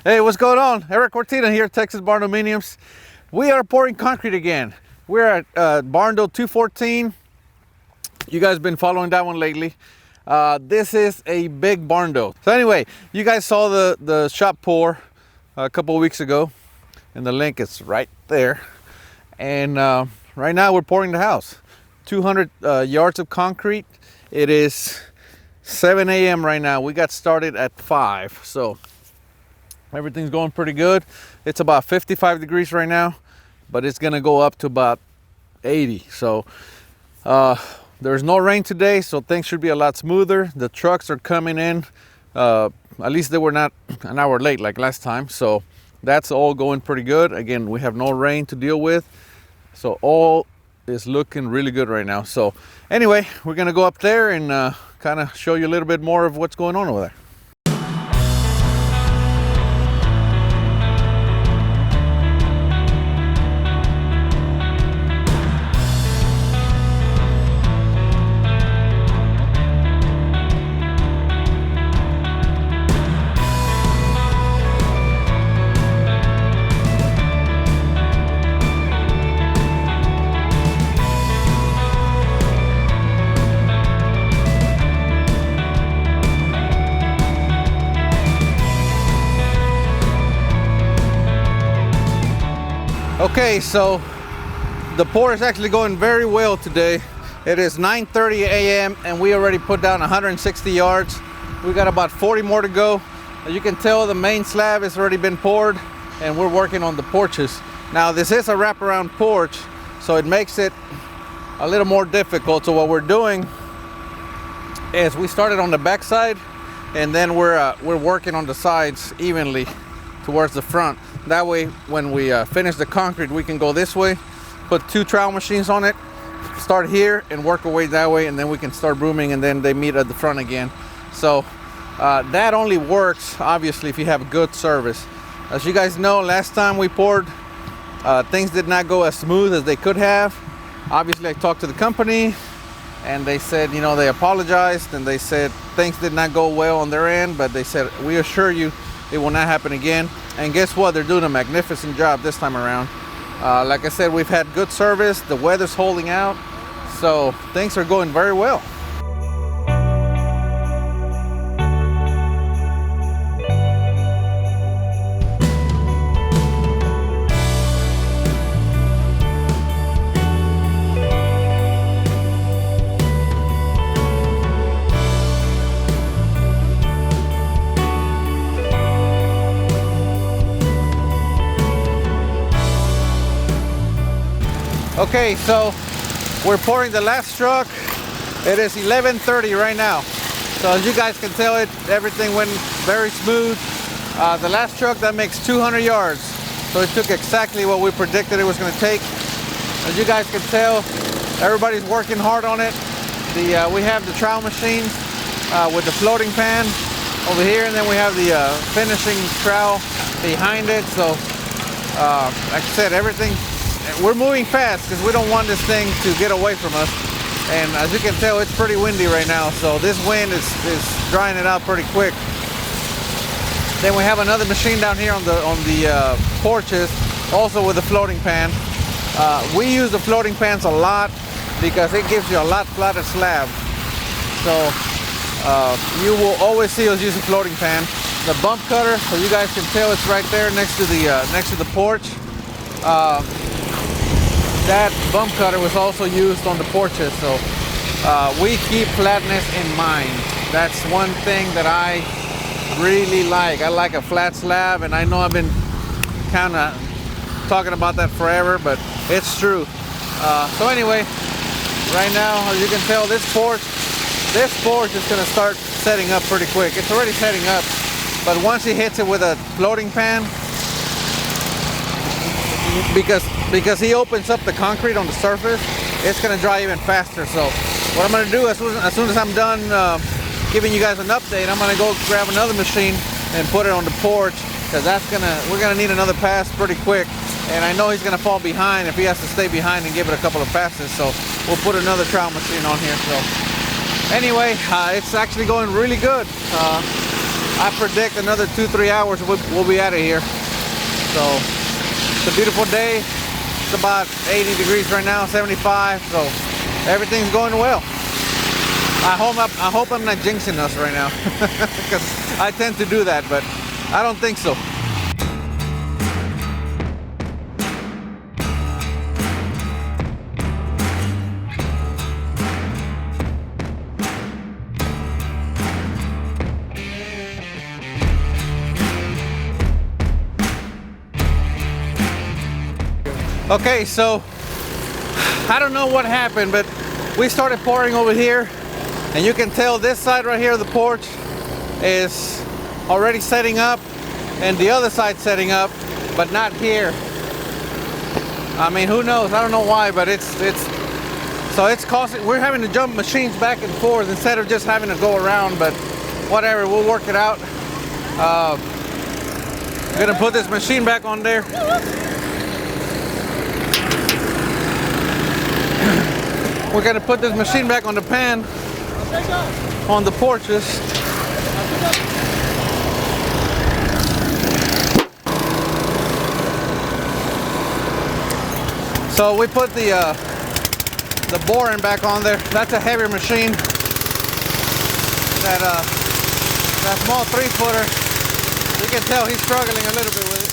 Hey, what's going on? Erik here, Texas Barndominiums. We are pouring concrete again. We're at Barndo 214. You guys have been following that one lately. This is a big Barndo. So anyway, you guys saw the shop pour a couple of weeks ago, and the link is right there. And right now we're pouring the house. 200 yards of concrete. It is 7 a.m. right now. We got started at 5, so everything's going pretty good. It's about 55 degrees right now, but it's gonna go up to about 80. So there's no rain today, so things should be a lot smoother. The trucks are coming in. At least they were not an hour late like last time, so that's all going pretty good. Again, we have no rain to deal with, so all is looking really good right now. So anyway, we're gonna go up there and kind of show you a little bit more of what's going on over there. Okay, so the pour is actually going very well today. It is 9:30 a.m. and we already put down 160 yards. We got about 40 more to go. As you can tell, the main slab has already been poured and we're working on the porches. Now this is a wraparound porch, so it makes it a little more difficult. So what we're doing is we started on the back side and then we're working on the sides evenly towards the front. That way, when we finish the concrete, we can go this way, put 2 trowel machines on it, start here and work our way that way, and then we can start brooming and then they meet at the front again. So that only works, obviously, if you have good service. As you guys know, last time we poured, things did not go as smooth as they could have. Obviously, I talked to the company and they said, you know, they apologized and they said things did not go well on their end, but they said, we assure you it will not happen again. And guess what? They're doing a magnificent job this time around. Like I said, we've had good service. The weather's holding out. So things are going very well. Okay, so we're pouring the last truck. It is 11:30 right now. So as you guys can tell, everything went very smooth. The last truck, that makes 200 yards. So it took exactly what we predicted it was going to take. As you guys can tell, everybody's working hard on it. We have the trowel machines with the floating pan over here, and then we have the finishing trowel behind it. So like I said, we're moving fast because we don't want this thing to get away from us. And as you can tell, it's pretty windy right now, so this wind is drying it out pretty quick. Then we have another machine down here on the porches, also with a floating pan. We use the floating pans a lot because it gives you a lot flatter slab. So you will always see us use a floating pan. The bump cutter, so you guys can tell, it's right there next to the porch. That bump cutter was also used on the porches, so we keep flatness in mind. That's one thing that I really like. I like a flat slab, and I know I've been kind of talking about that forever, but it's true. So anyway, right now, as you can tell, this porch is going to start setting up pretty quick. It's already setting up, but once he hits it with a floating pan, because he opens up the concrete on the surface, it's going to dry even faster. So what I'm going to do as soon as I'm done giving you guys an update, I'm going to go grab another machine and put it on the porch, because we're going to need another pass pretty quick. And I know he's going to fall behind if he has to stay behind and give it a couple of passes. So we'll put another trowel machine on here. So anyway, it's actually going really good. I predict another 2-3 hours we'll be out of here. So it's a beautiful day. It's about 80 degrees right now, 75. So everything's going well. I hope I'm not jinxing us right now, because I tend to do that, but I don't think so. Okay, so I don't know what happened, but we started pouring over here, and you can tell this side right here of the porch is already setting up, and the other side setting up, but not here. I mean, who knows? I don't know why, but it's causing, we're having to jump machines back and forth instead of just having to go around, but whatever, we'll work it out. I'm gonna put this machine back on there. We're gonna put this machine back on the pan on the porches. So we put the boring back on there. That's a heavier machine. That small 3-footer, you can tell he's struggling a little bit with it.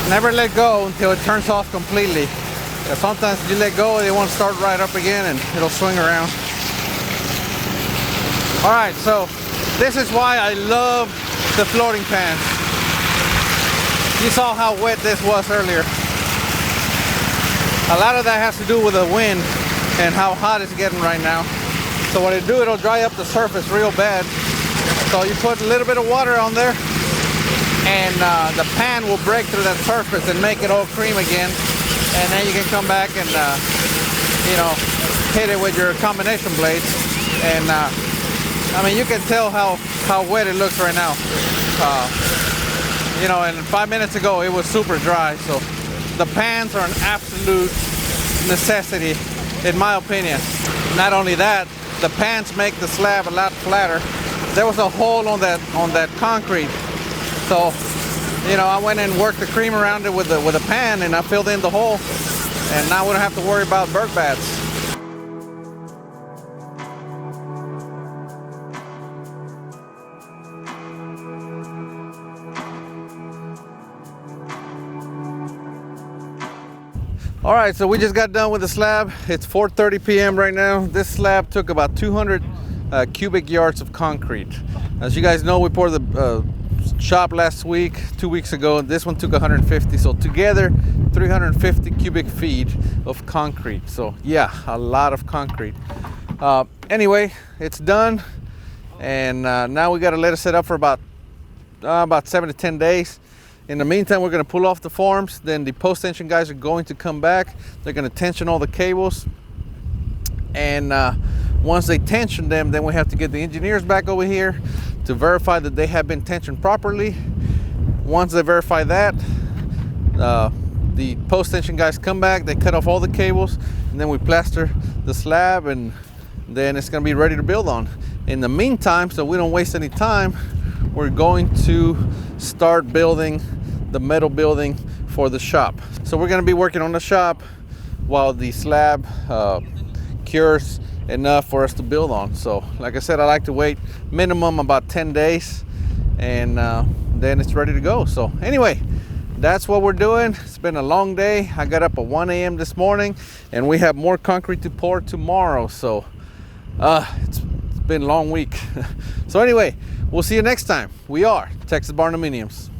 Never let go until it turns off completely. Sometimes you let go, they won't start right up again and it'll swing around. All right, so this is why I love the floating pans. You saw how wet this was earlier. A lot of that has to do with the wind and how hot it's getting right now. So what it'll do, it'll dry up the surface real bad. So you put a little bit of water on there, and the pan will break through that surface and make it all cream again, and then you can come back and you know, hit it with your combination blades. And I mean, you can tell how wet it looks right now. You know, and 5 minutes ago it was super dry. So the pans are an absolute necessity, in my opinion. Not only that, the pans make the slab a lot flatter. There was a hole on that concrete. So, you know, I went and worked the cream around it with a pan, and I filled in the hole, and now we don't have to worry about burr bats. All right, so we just got done with the slab. It's 4:30 p.m. right now. This slab took about 200 cubic yards of concrete. As you guys know, we poured the shop last week, 2 weeks ago. This one took 150, so together 350 cubic feet of concrete. So yeah, a lot of concrete. Anyway, it's done, and now we got to let it set up for about 7 to 10 days. In the meantime, we're going to pull off the forms. Then the post tension guys are going to come back. They're going to tension all the cables, and once they tension them, then we have to get the engineers back over here to verify that they have been tensioned properly. Once they verify that, the post tension guys come back, they cut off all the cables, and then we plaster the slab, and then it's gonna be ready to build on. In the meantime, so we don't waste any time, we're going to start building the metal building for the shop. So we're gonna be working on the shop while the slab cures enough for us to build on. So like I said, I like to wait minimum about 10 days, and then it's ready to go. So anyway, that's what we're doing. It's been a long day. I got up at 1 a.m. this morning, and we have more concrete to pour tomorrow. So it's been a long week. So anyway, we'll see you next time. We are Texas Barndominiums.